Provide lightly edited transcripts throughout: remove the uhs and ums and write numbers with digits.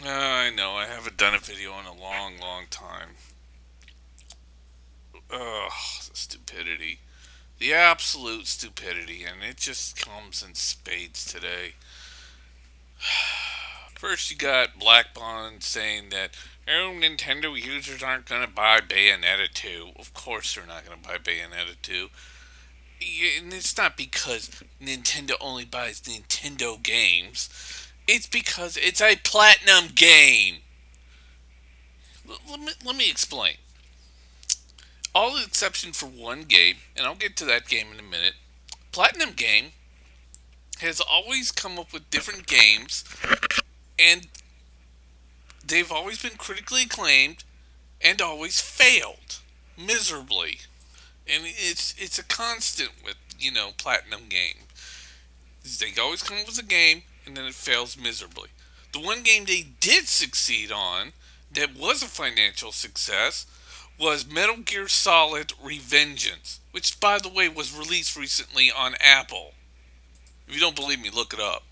I know, I haven't done a video in a long, long time. Ugh, the stupidity. The absolute stupidity, and it just comes in spades today. First, you got Black Bond saying that, oh, Nintendo users aren't going to buy Bayonetta 2. Of course, they're not going to buy Bayonetta 2. And it's not because Nintendo only buys Nintendo games, it's because it's a platinum game. Let me explain. All the exception for one game, and I'll get to that game in a minute. Platinum Game has always come up with different games, and they've always been critically acclaimed and always failed miserably. And it's a constant with Platinum Game. They always come up with a game and then it fails miserably. The one game they did succeed on that was a financial success was Metal Gear Solid Revengeance, which, by the way, was released recently on Apple. If you don't believe me, look it up.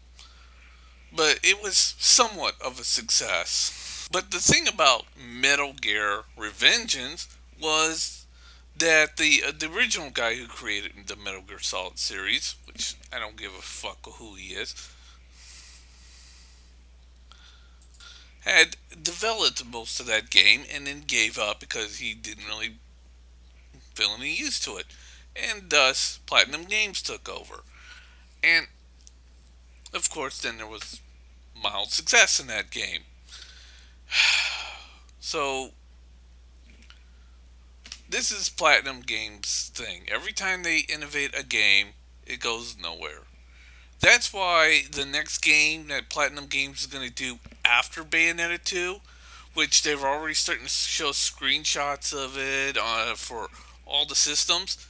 But it was somewhat of a success. But the thing about Metal Gear Revengeance was that the original guy who created the Metal Gear Solid series, which I don't give a fuck who he is, had developed most of that game and then gave up because he didn't really feel any use to it. And thus, Platinum Games took over. And of course, then there was mild success in that game. So, this is Platinum Games' thing. Every time they innovate a game, it goes nowhere. That's why the next game that Platinum Games is going to do after Bayonetta 2, which they're already starting to show screenshots of it for all the systems,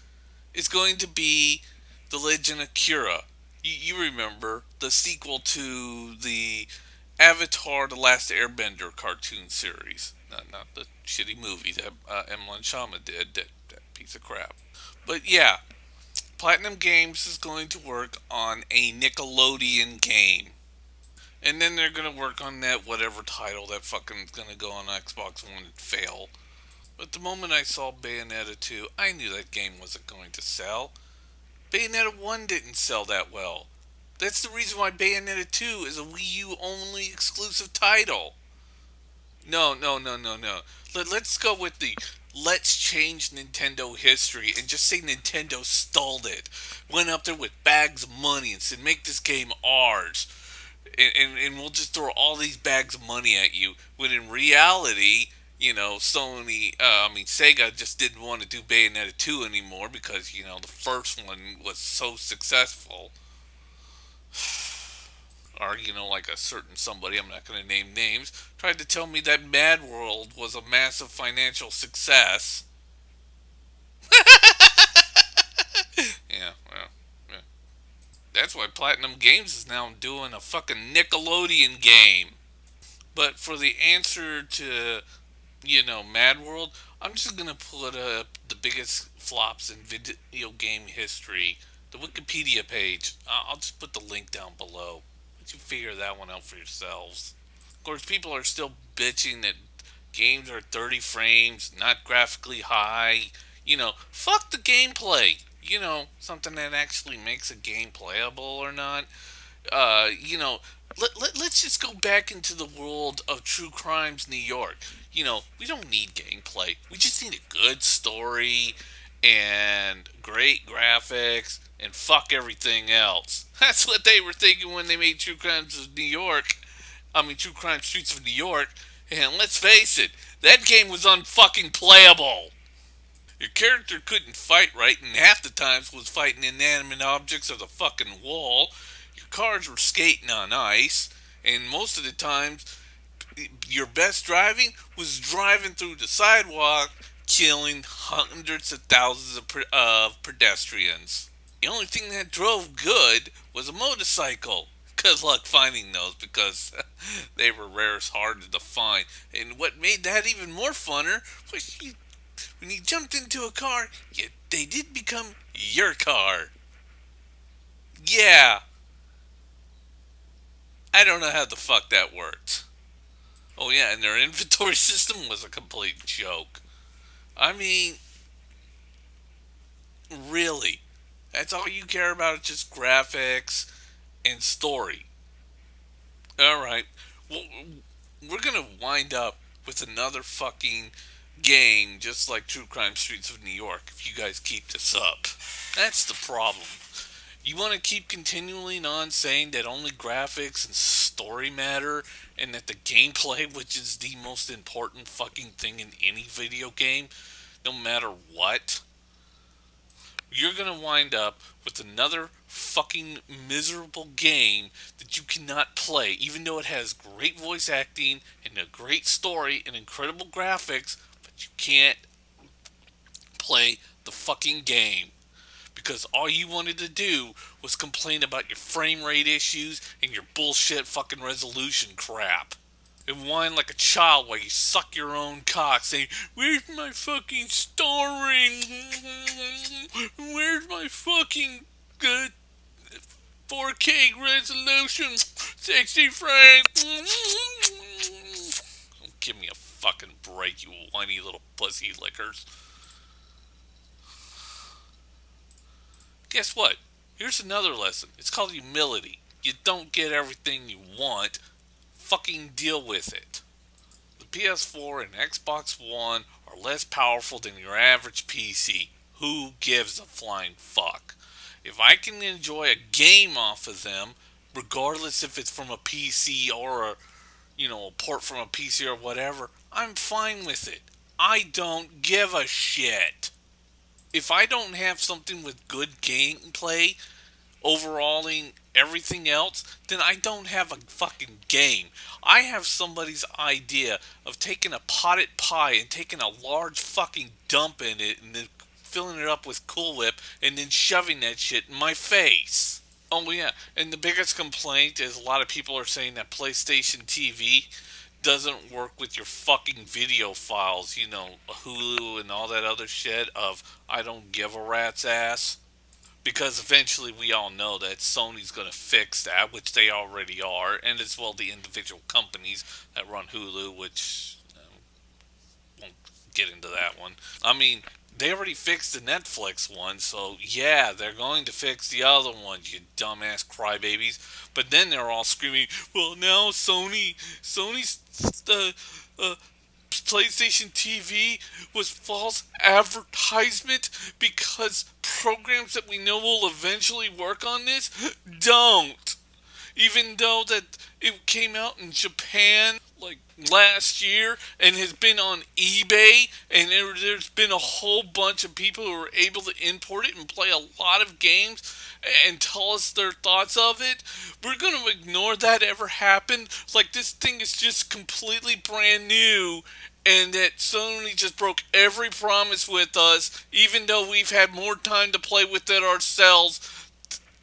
is going to be The Legend of Korra. You remember the sequel to the Avatar: The Last Airbender cartoon series. Not the shitty movie that M. Night Shyamalan did, that piece of crap. But yeah, Platinum Games is going to work on a Nickelodeon game. And then they're going to work on that whatever title that fucking is going to go on Xbox One and fail. But the moment I saw Bayonetta 2, I knew that game wasn't going to sell. Bayonetta 1 didn't sell that well. That's the reason why Bayonetta 2 is a Wii U only exclusive title. No, no, no, no, no. Let's go with the let's change Nintendo history and just say Nintendo stole it. Went up there with bags of money and said, make this game ours. And we'll just throw all these bags of money at you. When in reality, Sega just didn't want to do Bayonetta 2 anymore because, the first one was so successful. Or, like a certain somebody, I'm not going to name names, tried to tell me that Mad World was a massive financial success. Yeah, well, yeah. That's why Platinum Games is now doing a fucking Nickelodeon game. But for the answer to, Mad World, I'm just going to put up the biggest flops in video game history. The Wikipedia page. I'll just put the link down below. Let you figure that one out for yourselves. Of course, people are still bitching that games are 30 frames, not graphically high. Fuck the gameplay. Something that actually makes a game playable or not. Uh, you know, let's just go back into the world of True Crimes New York. We don't need gameplay. We just need a good story and great graphics and fuck everything else. That's what they were thinking when they made True Crimes of New York. True Crime Streets of New York. And let's face it, that game was unfucking playable. Your character couldn't fight right, and half the times was fighting inanimate objects or the fucking wall. Your cars were skating on ice, and most of the times, your best driving was driving through the sidewalk, killing hundreds of thousands of pedestrians. The only thing that drove good was a motorcycle. Good luck finding those because they were rare as hard to find. And what made that even more funner was when you jumped into a car, they did become your car. Yeah, I don't know how the fuck that worked. Oh yeah, and their inventory system was a complete joke. I mean, really, that's all you care about is just graphics and story. All right, well, we're gonna wind up with another fucking game just like True Crime Streets of New York if you guys keep this up. That's the problem. You want to keep continually on saying that only graphics and story matter and that the gameplay, which is the most important fucking thing in any video game, no matter what, you're going to wind up with another fucking miserable game that you cannot play, even though it has great voice acting and a great story and incredible graphics, but you can't play the fucking game because all you wanted to do was complain about your frame rate issues and your bullshit fucking resolution crap. And whine like a child while you suck your own cock saying, "Where's my fucking story? Where's my fucking good 4K resolution? 60 frames." Give me a fucking break, you whiny little pussy lickers. Guess what? Here's another lesson. It's called humility. You don't get everything you want. Fucking deal with it. The PS4 and Xbox One are less powerful than your average PC. Who gives a flying fuck? If I can enjoy a game off of them, regardless if it's from a PC or a port from a PC or whatever, I'm fine with it. I don't give a shit. If I don't have something with good gameplay overhauling everything else, then I don't have a fucking game. I have somebody's idea of taking a potted pie and taking a large fucking dump in it and then filling it up with Cool Whip and then shoving that shit in my face. Oh yeah, and the biggest complaint is a lot of people are saying that PlayStation TV doesn't work with your fucking video files, Hulu and all that other shit of I don't give a rat's ass. Because eventually we all know that Sony's going to fix that, which they already are, and as well the individual companies that run Hulu, which won't get into that one. I mean, they already fixed the Netflix one, so yeah, they're going to fix the other ones, you dumbass crybabies. But then they're all screaming, "Well, now Sony's uh, PlayStation TV was false advertisement because programs that we know will eventually work on this don't." Even though that it came out in Japan like last year and has been on eBay, and there's been a whole bunch of people who are able to import it and play a lot of games and tell us their thoughts of it, we're going to ignore that ever happened. Like this thing is just completely brand new, and that Sony just broke every promise with us, even though we've had more time to play with it ourselves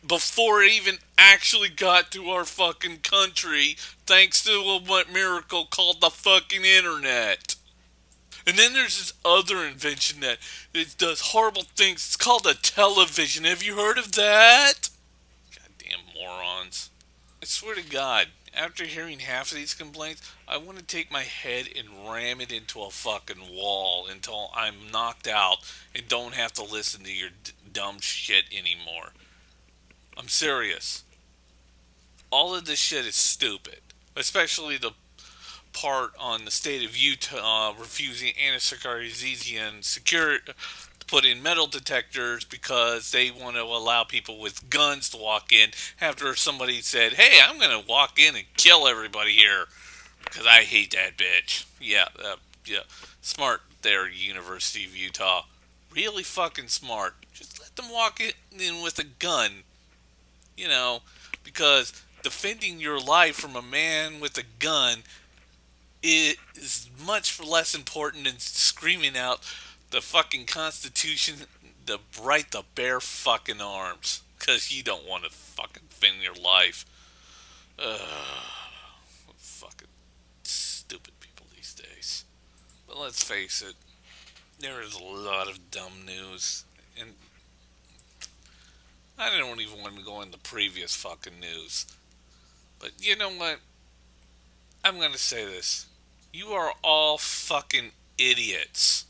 before it even actually got to our fucking country, thanks to a miracle called the fucking internet. And then there's this other invention that it does horrible things. It's called a television. Have you heard of that? Goddamn morons. I swear to God, after hearing half of these complaints, I want to take my head and ram it into a fucking wall until I'm knocked out and don't have to listen to your dumb shit anymore. I'm serious. All of this shit is stupid. Especially the part on the state of Utah refusing anti-Sarkeesian secure to put in metal detectors because they want to allow people with guns to walk in after somebody said, "Hey, I'm going to walk in and kill everybody here because I hate that bitch." Yeah. Smart there, University of Utah. Really fucking smart. Just let them walk in with a gun, you know, because defending your life from a man with a gun is much less important than screaming out the fucking Constitution to right the bare fucking arms. Because you don't want to fucking defend your life. Ugh, fucking stupid people these days. But let's face it, there is a lot of dumb news. And I don't even want to go into previous fucking news. But you know what? I'm going to say this. You are all fucking idiots.